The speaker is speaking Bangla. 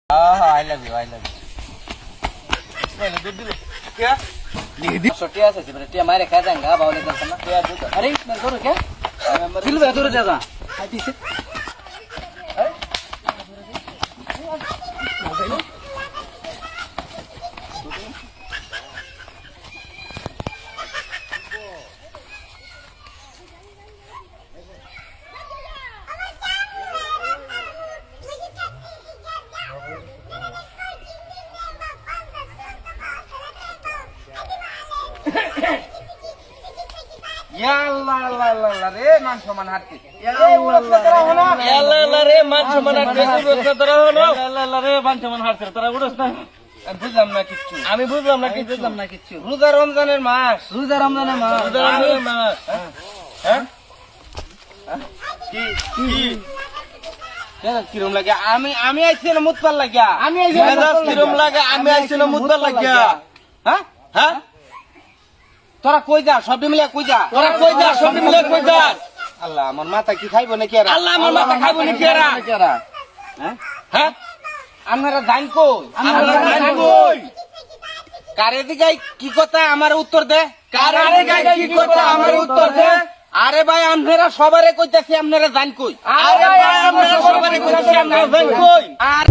I love you. क्या लिख दी छोटिया से टिया मारे खा जाएगा बावले कर ना टिया जो अरे मैं करूं क्या फिल्म है दूर जाता हाथी से याल्ला रे मान सम्मान हाटके याल्ला रे मान सम्मान हाटके उड़स तोरा হলো याल्ला रे मान सम्मान हाटছে তোরা উড়স না বুঝলাম না কিচ্ছু আমি বুঝলাম না কিচ্ছু রোজা রমজানের মাস রোজা রমজানের মাস হ্যাঁ কি কেন কিরম লাগে আমি আইছি না মুতপাল লাগিয়া কিরম লাগে আমি আইছি না মুতপাল লাগিয়া হ্যাঁ হ্যাঁ তোরা কই যা সব মিলে কই যা আল্লাহ আমার মাথা কি খাইবো নাকি আর আল্লাহ আমার মাথা খাইবো নাকি আর হ্যাঁ হ্যাঁ আপনারা জান কই কারে দিকে কি কথা আমার উত্তর দে আরে ভাই আপনারা সবারে কইতাছি আপনারা জান কই আরে ভাই আমরা সবারে কইতাছি আমরা জান কই আর